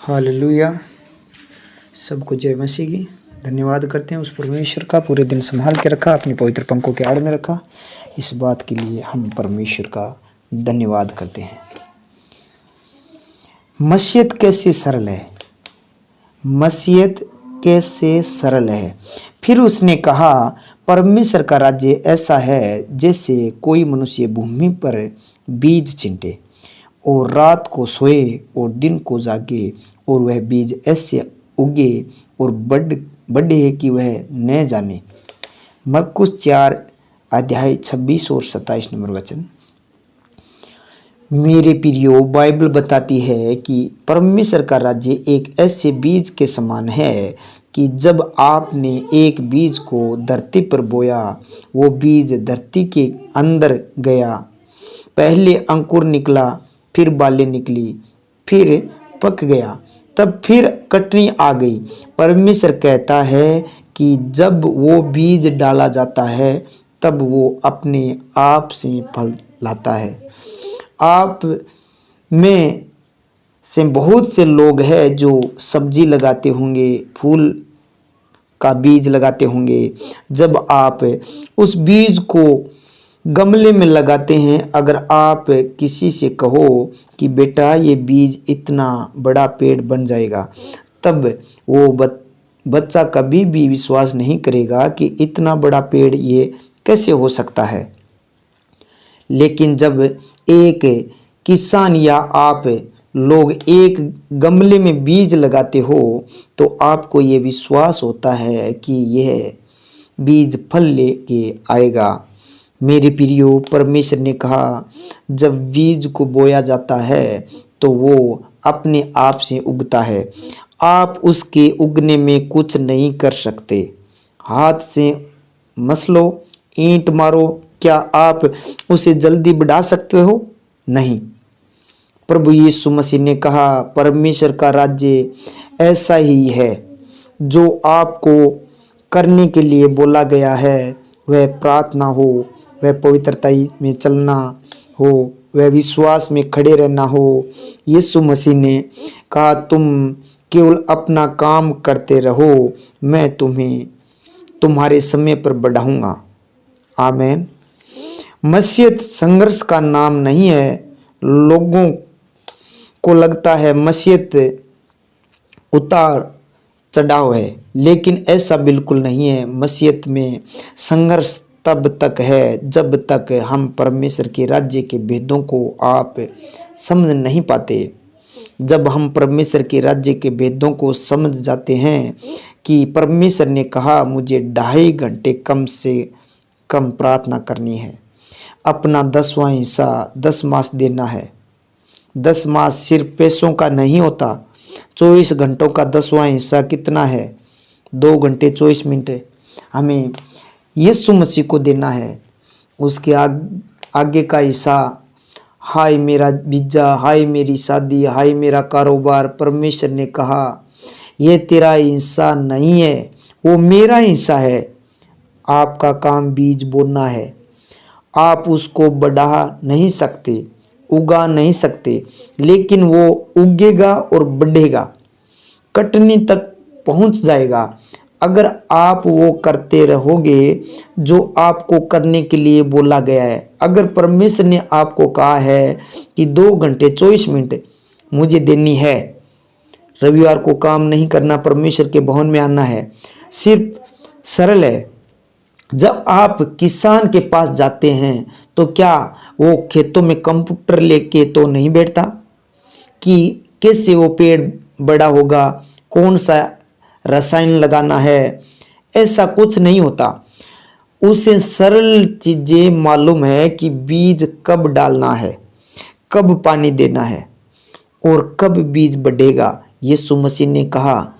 Hallelujah. सबको जय मसीह की। धन्यवाद करते हैं उस परमेश्वर का, पूरे दिन संभाल के रखा, अपनी पवित्र पंखों के आड़ में रखा। इस बात के लिए हम परमेश्वर का धन्यवाद करते हैं। मसीहत कैसे सरल है, मसीहत कैसे सरल है। फिर उसने कहा, परमेश्वर का राज्य ऐसा है जैसे कोई मनुष्य भूमि पर बीज छिंटे और रात को सोए और दिन को जागे, और वह बीज ऐसे उगे और बढ़े कि वह न जाने। मरकुस 4 अध्याय 26 और 27 नंबर वचन। मेरे प्रियो, बाइबल बताती है कि परमेश्वर का राज्य एक ऐसे बीज के समान है कि जब आपने एक बीज को धरती पर बोया, वो बीज धरती के अंदर गया, पहले अंकुर निकला, फिर बालें निकली, फिर पक गया, तब फिर कटनी आ गई। परमेश्वर कहता है कि जब वो बीज डाला जाता है तब वो अपने आप से फल लाता है। आप में से बहुत से लोग हैं जो सब्जी लगाते होंगे, फूल का बीज लगाते होंगे। जब आप उस बीज को गमले में लगाते हैं, अगर आप किसी से कहो कि बेटा ये बीज इतना बड़ा पेड़ बन जाएगा, तब वो बच्चा कभी भी विश्वास नहीं करेगा कि इतना बड़ा पेड़ ये कैसे हो सकता है। लेकिन जब एक किसान या आप लोग एक गमले में बीज लगाते हो तो आपको ये विश्वास होता है कि यह बीज फल लेके आएगा। मेरे प्रियो, परमेश्वर ने कहा, जब बीज को बोया जाता है तो वो अपने आप से उगता है। आप उसके उगने में कुछ नहीं कर सकते। हाथ से मसलो, ईंट मारो, क्या आप उसे जल्दी बढ़ा सकते हो? नहीं। प्रभु यीशु मसीह ने कहा, परमेश्वर का राज्य ऐसा ही है। जो आपको करने के लिए बोला गया है, वह प्रार्थना हो, वह पवित्रता में चलना हो, वह विश्वास में खड़े रहना हो। यीशु मसीह ने कहा, तुम केवल अपना काम करते रहो, मैं तुम्हें तुम्हारे समय पर बढ़ाऊंगा। आमीन। मसीहत संघर्ष का नाम नहीं है। लोगों को लगता है मसीहत उतार चढ़ाव है, लेकिन ऐसा बिल्कुल नहीं है। मसीहत में संघर्ष तब तक है जब तक हम परमेश्वर के राज्य के भेदों को आप समझ नहीं पाते। जब हम परमेश्वर के राज्य के भेदों को समझ जाते हैं कि परमेश्वर ने कहा, मुझे 2.5 घंटे कम से कम प्रार्थना करनी है, अपना 10वां हिस्सा 10 मास देना है। 10 मास सिर्फ पैसों का नहीं होता। 24 घंटों का 10वां हिस्सा कितना है? 2 घंटे 24 मिनट हमें यीशु मसीह को देना है। उसके आगे का हिस्सा, हाय मेरा वीजा, हाय मेरी शादी, हाय मेरा कारोबार। परमेश्वर ने कहा, यह तेरा हिस्सा नहीं है, वो मेरा हिस्सा है। आपका काम बीज बोना है। आप उसको बढ़ा नहीं सकते, उगा नहीं सकते, लेकिन वो उगेगा और बढ़ेगा, कटनी तक पहुंच जाएगा। अगर आप वो करते रहोगे जो आपको करने के लिए बोला गया है। अगर परमेश्वर ने आपको कहा है कि 2 घंटे 24 मिनट मुझे देनी है, रविवार को काम नहीं करना, परमेश्वर के भवन में आना है, सिर्फ सरल है। जब आप किसान के पास जाते हैं तो क्या वो खेतों में कंप्यूटर लेके तो नहीं बैठता कि कैसे वो पेड़ बड़ा होगा, कौन सा रसायन लगाना है? ऐसा कुछ नहीं होता। उसे सरल चीजें मालूम है कि बीज कब डालना है, कब पानी देना है और कब बीज बढ़ेगा। यीशु मसीह ने कहा,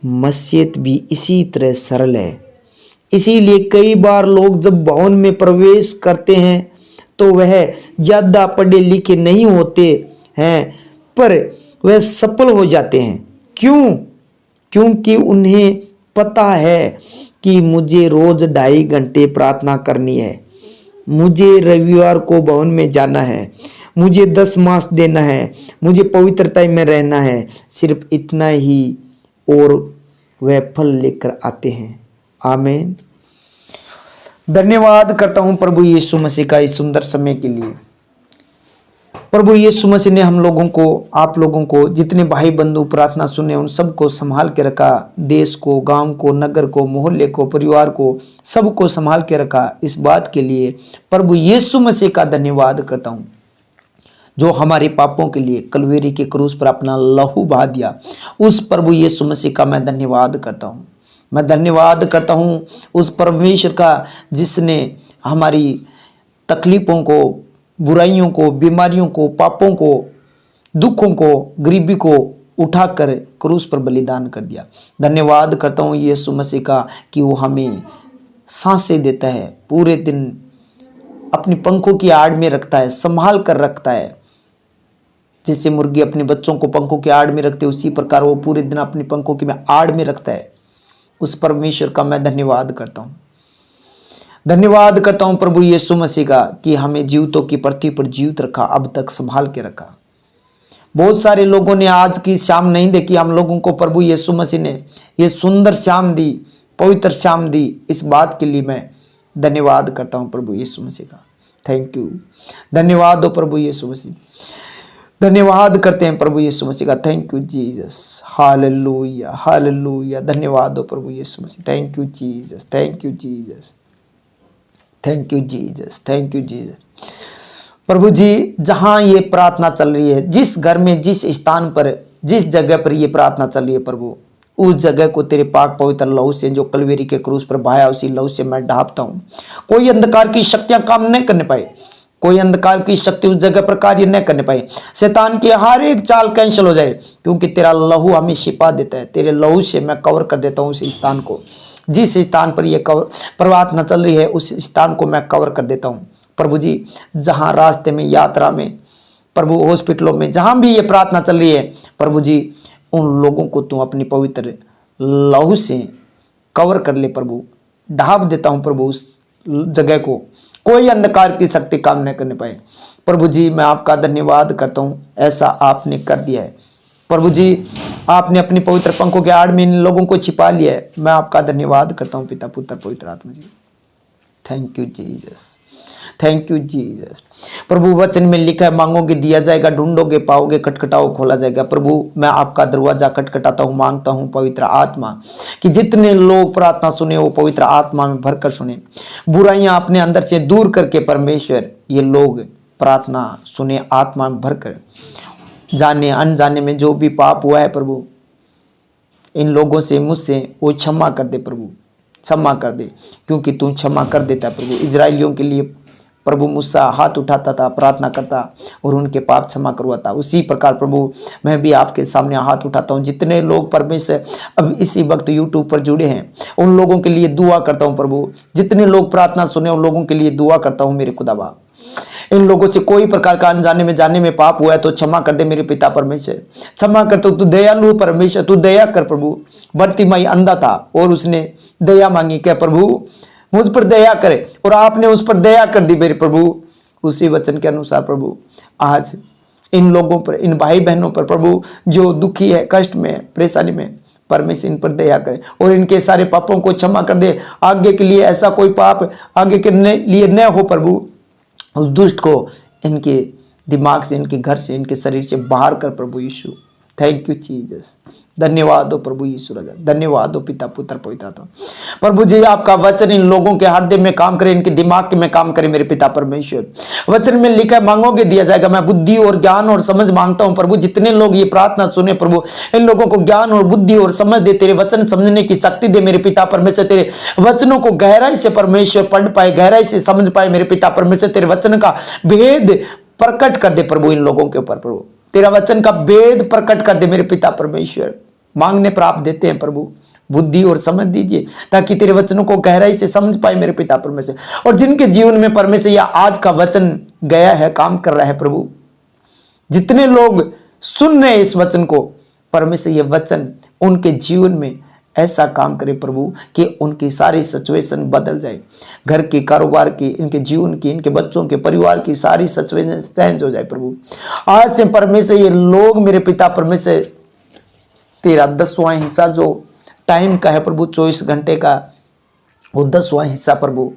मसीहत भी इसी तरह सरल है। इसीलिए कई बार लोग जब भवन में प्रवेश करते हैं तो वह ज्यादा पढ़े लिखे नहीं होते हैं, पर वह सफल हो जाते हैं। क्यों? क्योंकि उन्हें पता है कि मुझे रोज 2.5 घंटे प्रार्थना करनी है, मुझे रविवार को भवन में जाना है, मुझे 10 मास देना है, मुझे पवित्रता में रहना है, सिर्फ इतना ही, और वह फल लेकर आते हैं। आमीन। धन्यवाद करता हूं प्रभु यीशु मसीह का इस सुंदर समय के लिए। प्रभु यीशु मसीह ने हम लोगों को, आप लोगों को, जितने भाई बंधु प्रार्थना सुने उन सबको संभाल के रखा। देश को, गांव को, नगर को, मोहल्ले को, परिवार को, सबको संभाल के रखा। इस बात के लिए प्रभु यीशु मसीह का धन्यवाद करता हूं, जो हमारे पापों के लिए कलवेरी के क्रूस पर अपना लहू बहा दिया। उस प्रभु यीशु मसीह का मैं धन्यवाद करता हूं। मैं धन्यवाद करता हूं उस परमेश्वर का जिसने हमारी तकलीफों को, बुराइयों को, बीमारियों को, पापों को, दुखों को, गरीबी को उठाकर क्रूस पर बलिदान कर दिया। धन्यवाद करता हूँ यीशु मसीह का कि वो हमें सांसें देता है, पूरे दिन अपनी पंखों की आड़ में रखता है, संभाल कर रखता है। जैसे मुर्गी अपने बच्चों को पंखों की आड़ में रखते है, उसी प्रकार वो पूरे दिन अपनी पंखों की आड़ में रखता है। उस परमेश्वर का मैं धन्यवाद करता हूँ। धन्यवाद करता हूं प्रभु यीशु मसीह का कि हमें जीवितों की पृथ्वी पर जीवित रखा, अब तक संभाल के रखा। बहुत सारे लोगों ने आज की शाम नहीं देखी, हम लोगों को प्रभु यीशु मसीह ने ये सुंदर शाम दी, पवित्र शाम दी। इस बात के लिए मैं धन्यवाद करता हूं प्रभु यीशु मसीह का। Thank you. धन्यवाद हो प्रभु यीशु मसीह। धन्यवाद करते हैं प्रभु यीशु मसीह का। Thank you Jesus. Hallelujah, hallelujah. धन्यवाद हो प्रभु यीशु मसीह। Thank you Jesus, thank you Jesus, thank you Jesus, thank you Jesus. प्रभु जी, जहां ये प्रार्थना चल रही है, जिस घर में, जिस स्थान पर, जिस जगह पर ये प्रार्थना चल रही है प्रभु, उस जगह को तेरे पाक पवित्र लहू से, जो कलवेरी के क्रूस पर बहाया, उसी लहू से मैं ढांपता हूं। कोई अंधकार की शक्तियां काम नहीं करने पाए, कोई अंधकार की शक्ति उस जगह पर कार्य न करने पाए। शैतान की हर एक चाल कैंसिल हो जाए, क्योंकि तेरा लहू हमें शिफा देता है। तेरे लहू से मैं कवर कर देता हूं उस स्थान को। जिस स्थान पर यह प्रार्थना चल रही है, उस स्थान को मैं कवर कर देता हूं प्रभु जी। जहां रास्ते में, यात्रा में, प्रभु हॉस्पिटलों में, जहां भी ये प्रार्थना चल रही है प्रभु जी, उन लोगों को तू अपनी पवित्र लहू से कवर कर ले प्रभु। ढांप देता हूं प्रभु उस जगह को, कोई अंधकार की शक्ति काम न करने पाए। प्रभु जी, मैं आपका धन्यवाद करता हूं, ऐसा आपने कर दिया है प्रभु जी। आपने अपनी पवित्र पंखों के आड़ में इन लोगों को छिपा लिया है। मैं आपका धन्यवाद करता हूं पिता, पुत्र, पवित्र आत्मा जी। Thank you Jesus, thank you Jesus. प्रभु वचन में लिखा है, मांगोगे दिया जाएगा, ढूंढोगे पाओगे, खटखटाओ खोला जाएगा। प्रभु, मैं आपका दरवाजा खटखटाता हूं, मांगता हूं पवित्र आत्मा कि जितने लोग प्रार्थना सुने वो पवित्र आत्मा में भरकर सुने, बुराइयां अपने अंदर से दूर करके परमेश्वर ये लोग प्रार्थना सुने आत्मा में भरकर। जाने अनजाने में जो भी पाप हुआ है प्रभु, इन लोगों से, मुझसे, वो क्षमा कर दे प्रभु, क्षमा कर दे, क्योंकि तू क्षमा कर देता प्रभु। इजराइलियों के लिए प्रभु मूसा हाथ उठाता था, प्रार्थना करता और उनके पाप क्षमा करवाता। उसी प्रकार प्रभु मैं भी आपके सामने हाथ उठाता हूँ। जितने लोग परमेश्वर अब इसी वक्त यूट्यूब पर जुड़े हैं, उन लोगों के लिए दुआ करता हूँ प्रभु। जितने लोग प्रार्थना सुने उन लोगों के लिए दुआ करता हूँ मेरे खुदावा। इन लोगों से कोई प्रकार का अनजाने में, जाने में पाप हुआ है तो क्षमा कर दे मेरे पिता परमेश्वर, क्षमा कर। तो तू दयालु परमेश्वर, तू दया कर प्रभु। बर्तिमाई अंधा था और उसने दया मांगी, क्या प्रभु मुझ पर दया करे, और आपने उस पर दया कर दी मेरे प्रभु। उसी वचन के अनुसार प्रभु आज इन लोगों पर, इन भाई बहनों पर प्रभु, जो दुखी है, कष्ट में, परेशानी में, परमेश्वर इन पर दया करे और इनके सारे पापों को क्षमा कर दे। आगे के लिए ऐसा कोई पाप आगे के लिए न हो प्रभु। उस दुष्ट को इनके दिमाग से, इनके घर से, इनके शरीर से बाहर कर प्रभु यीशु। Thank you Jesus. धन्यवाद हो प्रभु यीशु राजा, धन्यवाद हो पिता, पुत्र, पवित्र आत्मा। प्रभु जी, आपका वचन इन लोगों के हृदय में काम करे, इनके दिमाग में काम करे मेरे पिता परमेश्वर। वचन में लिखा है, मांगोगे दिया जाएगा। मैं बुद्धि और ज्ञान और समझ मांगता हूं प्रभु। जितने लोग ये प्रार्थना सुने प्रभु, इन लोगों को ज्ञान और बुद्धि और समझ दे, तेरे वचन समझने की शक्ति दे मेरे पिता परमेश्वर। तेरे वचनों को गहराई से परमेश्वर पढ़ पाए, गहराई से समझ पाए मेरे पिता परमेश्वर। तेरे वचन का भेद प्रकट कर दे प्रभु इन लोगों के ऊपर प्रभु। तेरा वचन का भेद प्रकट कर दे मेरे पिता परमेश्वर। मांगने पर आप देते हैं प्रभु, बुद्धि और समझ दीजिए ताकि तेरे वचनों को गहराई से समझ पाए मेरे पिता परमेश्वर। और जिनके जीवन में परमेश्वर यह आज का वचन गया है, काम कर रहा है प्रभु, जितने लोग सुन रहे हैं इस वचन को परमेश्वर, यह वचन उनके जीवन में ऐसा काम करे प्रभु कि उनकी सारी सिचुएशन बदल जाए, घर की, कारोबार की, इनके जीवन की, इनके बच्चों के, परिवार की सारी सिचुएशन चेंज हो जाए प्रभु। आज से परमेश्वर ये लोग मेरे पिता परमेश्वर तेरा 10वां हिस्सा जो टाइम का है प्रभु, 24 घंटे का, वो 10वां हिस्सा प्रभु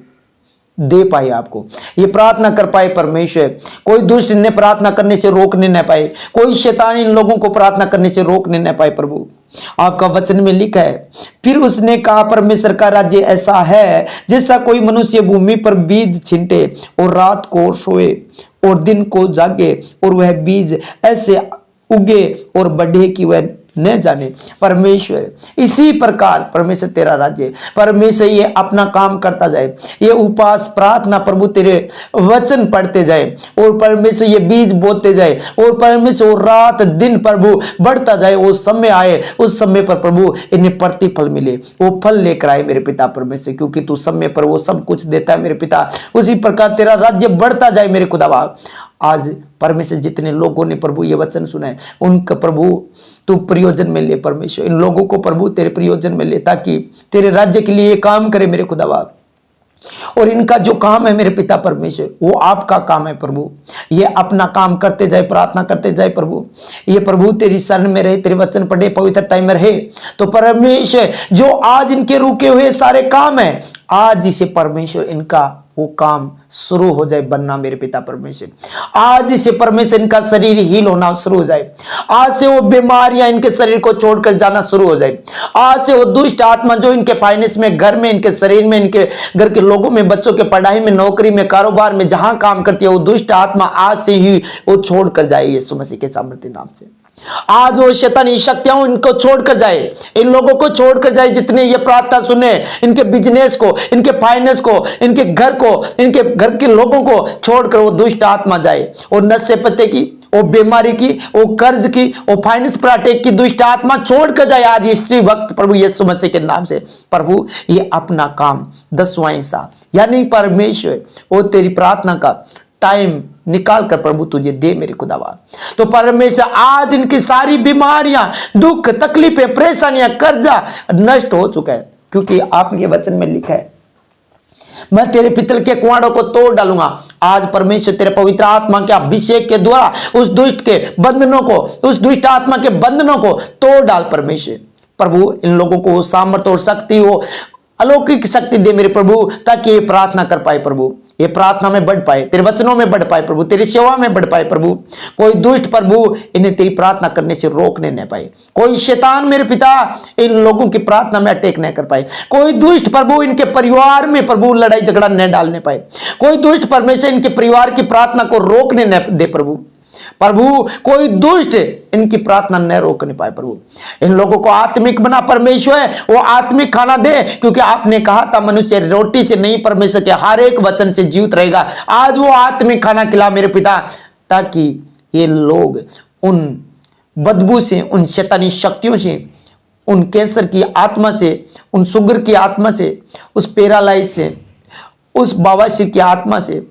दे पाए आपको, ये प्रार्थना कर पाए परमेश्वर। कोई दुष्ट इन्हें प्रार्थना करने से रोकने न पाए, कोई शैतान इन लोगों को प्रार्थना करने से रोकने न पाए प्रभु। आपका वचन में लिखा है, फिर उसने कहा परमेश्वर का राज्य ऐसा है जैसा कोई मनुष्य भूमि पर बीज छिंटे और रात को सोए और दिन को जागे, और वह बीज ऐसे उगे और बढ़े कि वह न जाने। परमेश्वर इसी प्रकार परमेश्वर तेरा राज्य, परमेश्वर ये अपना काम करता जाए, ये उपवास प्रार्थना प्रभु तेरे वचन पढ़ते जाए, और परमेश्वर ये बीज बोते जाए, और परमेश्वर रात दिन प्रभु बढ़ता जाए। वो समय आए, उस समय पर प्रभु इन्हें प्रतिफल मिले, वो फल लेकर आए मेरे पिता परमेश्वर, क्योंकि तू समय पर वो सब कुछ देता है मेरे पिता। उसी प्रकार तेरा राज्य बढ़ता जाए मेरे खुदावा। आज परमेश्वर जितने लोगों ने प्रभु ये वचन सुना है, उनका प्रभु तू प्रयोजन में ले परमेश्वर, इन लोगों को प्रभु तेरे प्रयोजन में ले, ताकि तेरे राज्य के लिए ये काम करे मेरे खुदावा। और इनका जो काम है मेरे पिता परमेश्वर, वो आपका काम है प्रभु। ये अपना काम करते जाए, प्रार्थना करते जाए प्रभु। ये प्रभु तेरी शरण में रहे, तेरे वचन पढ़े, पवित्रता में रहे, तो परमेश्वर जो आज इनके रुके हुए सारे काम है, आज इसे परमेश्वर इनका वो काम शुरू हो जाए बनना मेरे पिता परमेश्वर। आज से परमेश्वर इनका शरीर हील होना शुरू हो जाए, आज से वो बीमारियां इनके शरीर को छोड़कर जाना शुरू हो जाए, आज से वो दुष्ट आत्मा जो इनके फाइनेंस में, घर में, इनके शरीर में, इनके घर के लोगों में, बच्चों के पढ़ाई में, नौकरी में, कारोबार में, जहां काम करती है, वो दुष्ट आत्मा आज से ही वो छोड़कर जाए यीशु मसीह के सामर्थ्य नाम से। आज वो शैतानी शक्तियां इनको छोड़कर जाए, इन लोगों को छोड़कर जाए जितने ये प्रार्थना सुने, इनके बिजनेस को, इनके फाइनेंस को, इनके घर को, इनके घर के लोगों को छोड़कर वो दुष्ट आत्मा जाए। और नशे पत्ते की, वो बीमारी की, वो कर्ज की, वो फाइनेंस पर अटैक की दुष्ट आत्मा छोड़कर जाए आज इसी वक्त प्रभु यीशु मसीह के नाम से। प्रभु ये अपना काम 10वां हिस्सा यानी परमेश्वर वो तेरी प्रार्थना का टाइम निकाल कर प्रभु तुझे दे मेरे खुदावा। तो परमेश्वर आज इनकी सारी बीमारियां, दुख, तकलीफें, परेशानियां, कर्जा नष्ट हो चुका है, क्योंकि आपके वचन में लिखा है, मैं तेरे पितल के कुआड़ों को तोड़ डालूंगा। आज परमेश्वर तेरे पवित्र आत्मा के अभिषेक के द्वारा उस दुष्ट के बंधनों को, उस दुष्ट आत्मा के बंधनों को तोड़ डाल परमेश्वर। प्रभु इन लोगों को सामर्थ्य और शक्ति हो, अलौकिक शक्ति दे मेरे प्रभु, ताकि ये प्रार्थना कर पाए प्रभु, ये प्रार्थना में बढ़ पाए, तेरे वचनों में बढ़ पाए प्रभु, तेरी सेवा में बढ़ पाए प्रभु। कोई दुष्ट प्रभु इन्हें तेरी प्रार्थना करने से रोकने न पाए, कोई शैतान मेरे पिता इन लोगों की प्रार्थना में अटैक न कर पाए, कोई दुष्ट प्रभु इनके परिवार में प्रभु लड़ाई झगड़ा न डालने पाए, कोई दुष्ट परमेश्वर इनके परिवार की प्रार्थना को रोकने न दे प्रभु। प्रभु कोई दुष्ट इनकी प्रार्थना न रोकने पाए प्रभु। इन लोगों को आत्मिक बना परमेश्वर, वो आत्मिक खाना दे, क्योंकि आपने कहा था मनुष्य रोटी से नहीं परमेश्वर के हर एक वचन से जीवित रहेगा। आज वो आत्मिक खाना खिला मेरे पिता, ताकि ये लोग उन बदबू से, उन शैतानी शक्तियों से, उन कैंसर की आत्मा से, उन शुगर की आत्मा से, उस पैरालाइज से, उस बवासीर की आत्मा से,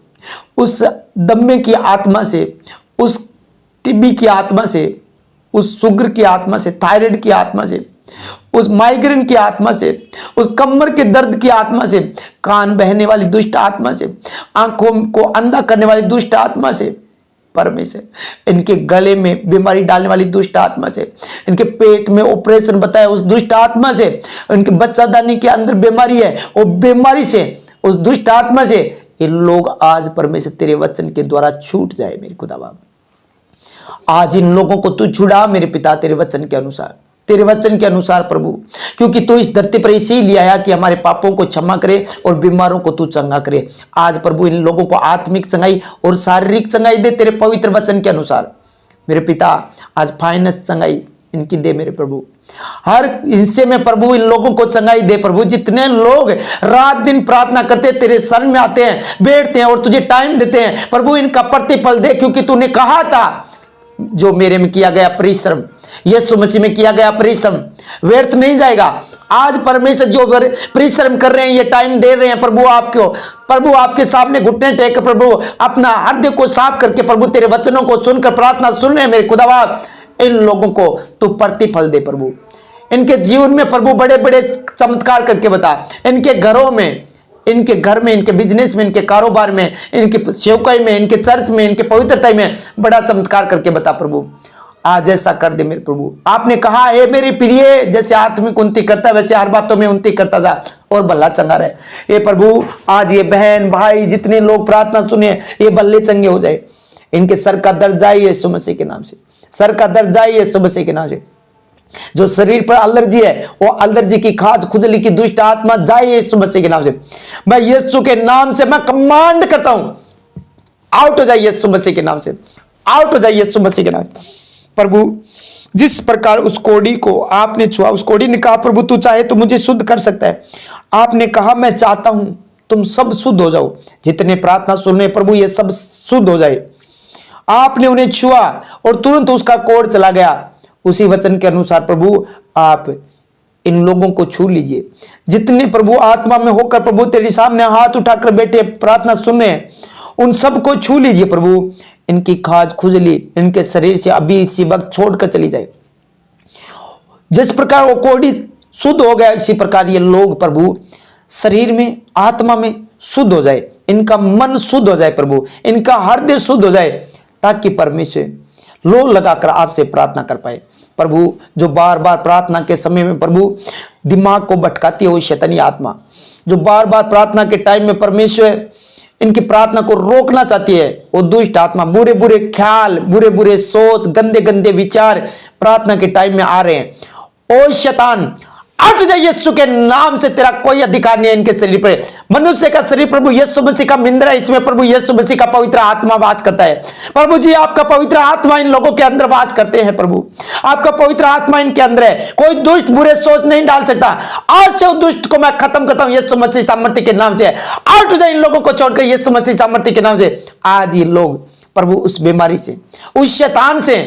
उस दम्मे की आत्मा से, उस टीबी की आत्मा से, उस शुगर की आत्मा से, थायराइड की आत्मा से, उस माइग्रेन की आत्मा से, उस कमर के दर्द की आत्मा से, कान बहने वाली दुष्ट आत्मा से, आंखों को अंधा करने वाली दुष्ट आत्मा से परमेश्वर, इनके गले में बीमारी डालने वाली दुष्ट आत्मा से, इनके पेट में ऑपरेशन बताया उस दुष्ट आत्मा से, इनके बच्चादानी के अंदर बीमारी है, वो बीमारी से, उस दुष्ट आत्मा से ये लोग आज परमेश्वर तेरे वचन के द्वारा छूट जाए मेरे खुदावा। आज इन लोगों को तू छुड़ा मेरे पिता तेरे वचन के अनुसार, तेरे वचन के अनुसार प्रभु, क्योंकि तू इस धरती पर इसीलिए आया कि हमारे पापों को क्षमा करे और बीमारों को तू चंगा करे। आज प्रभु इन लोगों को आत्मिक चंगाई और शारीरिक चंगाई दे तेरे पवित्र वचन के अनुसार मेरे पिता। आज फाइनेंस चंगाई इनकी दे मेरे प्रभु, हर हिस्से में प्रभु इन लोगों को चंगाई दे प्रभु। जितने लोग रात दिन प्रार्थना करते तेरे शरण में आते हैं, बैठते हैं और तुझे टाइम देते हैं प्रभु, इनका प्रतिफल दे, क्योंकि तूने कहा था जो मेरे में किया गया परिश्रम, यीशु मसीह में किया गया परिश्रम व्यर्थ नहीं जाएगा। आज परमेश्वर जो परिश्रम कर रहे हैं, ये टाइम दे रहे हैं प्रभु आपको, प्रभु आपके सामने घुटने टेक प्रभु अपना हृदय को साफ करके प्रभु तेरे वचनों को सुनकर प्रार्थना सुन रहे हैं मेरे खुदावा, इन लोगों को तू प्रतिफल दे प्रभु। इनके जीवन में प्रभु बड़े बड़े चमत्कार करके बता। इनके घरों में, इनके घर में, इनके बिजनेस में, इनके कारोबार में, इनके सेवकाई में, इनके चर्च में, इनके पवित्रता में बड़ा चमत्कार करके बता प्रभु। आज ऐसा कर दे मेरे प्रभु। आपने कहा है मेरी प्रिय जैसे आत्मिक उन्नति करता वैसे हर बातों में उन्नति करता जा और भला चंगा रहे। ये प्रभु आज ये बहन भाई जितने लोग प्रार्थना सुने ये बल्ले चंगे हो जाए। इनके सर का दर्द जाए यीशु मसीह के नाम से, सर का दर्द जाए यीशु मसीह के नाम से। जो शरीर पर एलर्जी है वो एलर्जी की खाज खुजली की दुष्ट आत्मा जाए यीशु मसीह के नाम से। मैं यीशु के नाम से मैं कमांड करता हूं, आउट हो जाए यीशु मसीह के नाम से, आउट हो जाए यीशु मसीह के नाम से। प्रभु जिस प्रकार उस कोड़ी को आपने छुआ, उस कोड़ी ने कहा प्रभु तू चाहे तो मुझे शुद्ध कर सकता है। आपने कहा मैं चाहता हूं तुम सब शुद्ध हो जाओ। जितने प्रार्थना सुन रहे प्रभु ये सब शुद्ध हो जाए। आपने उन्हें छुआ और तुरंत उसका कोढ़ चला गया। उसी वचन के अनुसार प्रभु आप इन लोगों को छू लीजिए। जितने प्रभु आत्मा में होकर प्रभु तेरे सामने हाथ उठाकर बैठे प्रार्थना सुने उन सबको छू लीजिए प्रभु। इनकी खाज खुजली इनके शरीर से अभी इसी वक्त छोड़कर चली जाए। जिस प्रकार वो कोढ़ी शुद्ध हो गया इसी प्रकार ये लोग प्रभु शरीर में आत्मा में शुद्ध हो जाए, इनका मन शुद्ध हो जाए प्रभु, इनका हृदय शुद्ध हो जाए ताकि परमेश्वर लोग लगाकर आपसे प्रार्थना कर पाए। प्रभु जो बार बार प्रार्थना के समय में प्रभु दिमाग को भटकाती है वो शैतानी आत्मा, जो बार बार प्रार्थना के टाइम में परमेश्वर इनकी प्रार्थना को रोकना चाहती है वो दुष्ट आत्मा, बुरे बुरे ख्याल, बुरे बुरे सोच, गंदे गंदे विचार प्रार्थना के टाइम में आ रहे हैं। ओ शैतान हट जा यीशु के नाम से, तेरा कोई अधिकार नहीं है इनके शरीर पर। मनुष्य का शरीर प्रभु यीशु मसीह का मंदिर है, इसमें प्रभु यीशु मसीह का पवित्र आत्मा वास करता है। प्रभु जी आपका पवित्र आत्मा इन लोगों के अंदर वास करते हैं प्रभु, आपका पवित्र आत्मा इनके अंदर है। कोई दुष्ट बुरे सोच नहीं डाल सकता। आज से उस दुष्ट को मैं खत्म करता हूं यीशु मसीह सामर्थ्य के नाम से। आउट हो जाए इन लोगों को छोड़कर यीशु मसीह सामर्थ्य के नाम से। आज ये लोग प्रभु उस बीमारी से, उस शैतान से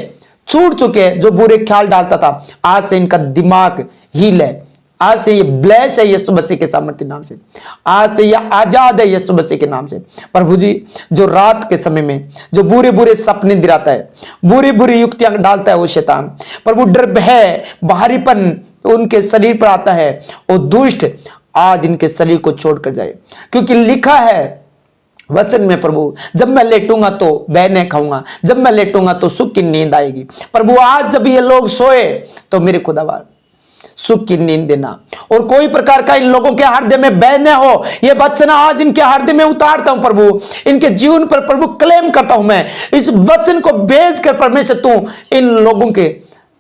छूट चुके जो बुरे ख्याल डालता था। आज से इनका दिमाग हील है, आज से ये ब्लेस है यीशु मसीह के सामर्थ्य नाम से। आज से ये आजाद है यीशु मसीह के नाम से। प्रभु जी जो रात के समय में जो बुरे बुरे सपने दिलाता है, बुरी बुरी युक्तियां डालता है वो शैतान, प्रभु डर भय बाहरीपन उनके शरीर पर आता है, वो दुष्ट आज इनके शरीर को छोड़कर जाए। क्योंकि लिखा है वचन में प्रभु जब मैं लेटूंगा तो बैने खाऊंगा, जब मैं लेटूंगा तो सुख की नींद आएगी। प्रभु आज जब ये लोग सोए तो मेरे खुदावार सुख की नींद देना और कोई प्रकार का इन लोगों के हृदय में बैर न हो, ये वचन आज इनके हृदय में उतारता हूं प्रभु। इनके जीवन पर प्रभु क्लेम करता हूं मैं इस वचन को भेज कर परमेश्वर तू इन लोगों के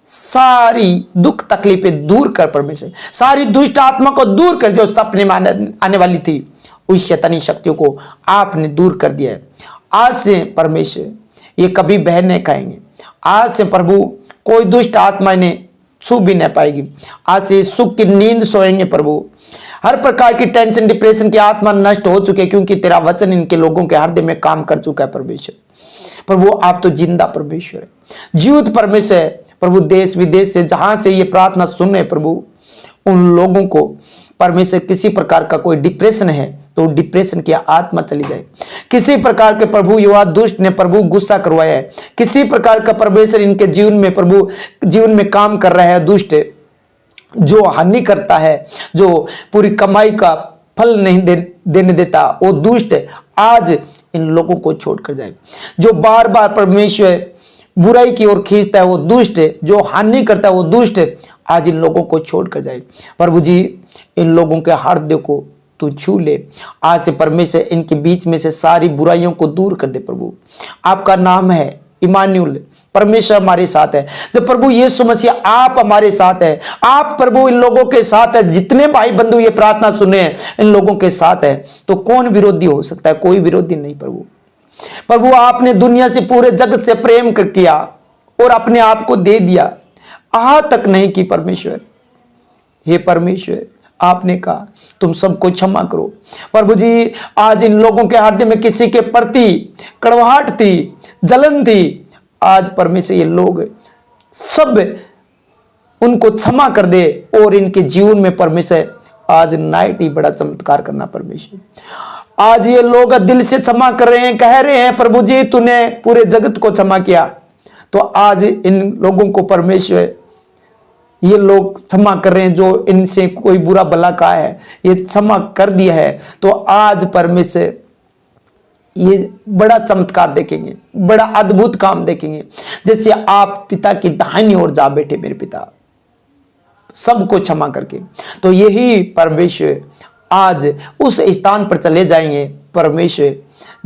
सारी दुख तकलीफें दूर कर परमेश्वर, सारी दुष्ट आत्मा को दूर कर। जो सपने में आने वाली थी उस शैतानी शक्तियों को आपने दूर कर दिया है। आज से परमेश्वर ये कभी बह नहीं खाएंगे। आज से प्रभु कोई दुष्ट आत्मा ने छू भी नहीं पाएगी। आज से सुख की नींद सोएंगे प्रभु। हर प्रकार की टेंशन डिप्रेशन की आत्मा नष्ट हो चुके क्योंकि तेरा वचन इनके लोगों के हृदय में काम कर चुका है परमेश्वर। प्रभु आप तो जिंदा परमेश्वर है, जीवित परमेश्वर है प्रभु। देश विदेश से जहां से ये प्रार्थना सुन रहे प्रभु उन लोगों को परमेश्वर किसी प्रकार का कोई डिप्रेशन है तो डिप्रेशन की आत्मा चली जाए। किसी प्रकार के प्रभु युवा दुष्ट ने प्रभु गुस्सा करवाया है, किसी प्रकार का परमेश्वर इनके जीवन में प्रभु जीवन में काम कर रहा है दुष्ट जो हानि करता है, जो पूरी कमाई का फल नहीं देने देता वो दुष्ट आज इन लोगों को छोड़कर जाए। जो बार बार परमेश्वर बुराई की ओर खींचता है वो दुष्ट, जो हानि करता है वो दुष्ट आज इन लोगों को छोड़कर जाए। प्रभु जी इन लोगों के हृदय को तू छू ले। आज से परमेश्वर इनके बीच में से सारी बुराइयों को दूर कर दे प्रभु। आपका नाम है इमानुएल, परमेश्वर हमारे साथ है। जब प्रभु यीशु मसीह आप हमारे साथ है, आप प्रभु इन लोगों के साथ है। जितने भाई बंधु ये प्रार्थना सुने हैं इन लोगों के साथ है तो कौन विरोधी हो सकता है? कोई विरोधी नहीं प्रभु। प्रभु आपने दुनिया से पूरे जगत से प्रेम कर किया और अपने आप को दे दिया, आह तक नहीं की परमेश्वर। हे परमेश्वर आपने कहा तुम सबको क्षमा करो। प्रभु जी आज इन लोगों के हृदय में किसी के प्रति कड़वाहट थी, जलन थी, आज परमेश्वर ये लोग सब उनको क्षमा कर दे और इनके जीवन में परमेश्वर आज नाइट ही बड़ा चमत्कार करना परमेश्वर। आज ये लोग दिल से क्षमा कर रहे हैं, कह रहे हैं प्रभु जी तूने पूरे जगत को क्षमा किया, तो आज इन लोगों को परमेश्वर ये लोग क्षमा कर रहे हैं, जो इनसे कोई बुरा भला कहा है ये क्षमा कर दिया है, तो आज परमेश्वर ये बड़ा चमत्कार देखेंगे, बड़ा अद्भुत काम देखेंगे। जैसे आप पिता की दाहिनी ओर जा बैठे मेरे पिता, सबको क्षमा करके, तो यही परमेश्वर आज उस स्थान पर चले जाएंगे परमेश्वर,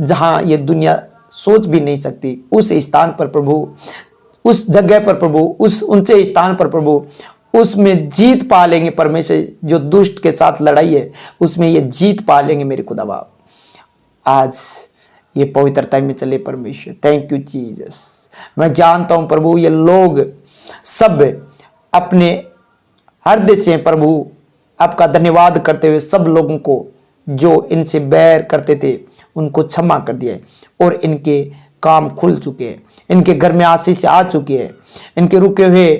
जहां ये दुनिया सोच भी नहीं सकती। उस स्थान पर प्रभु, उस जगह पर प्रभु, उस ऊंचे स्थान पर प्रभु, उसमें जीत पा लेंगे परमेश्वर। जो दुष्ट के साथ लड़ाई है उसमें ये जीत पा लेंगे मेरे खुदा बाप। आज ये पवित्रता में चले परमेश्वर। Thank you Jesus. मैं जानता हूं प्रभु ये लोग सब अपने हृदय से प्रभु आपका धन्यवाद करते हुए सब लोगों को जो इनसे बैर करते थे उनको क्षमा कर दिया है, और इनके काम खुल चुके हैं, इनके घर में आशीष आ चुकी है, इनके रुके हुए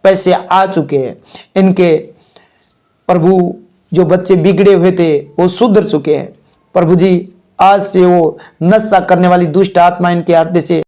पैसे आ चुके हैं, इनके प्रभु जो बच्चे बिगड़े हुए थे वो सुधर चुके हैं। प्रभु जी आज से वो नशा करने वाली दुष्ट आत्मा इनके हृदय से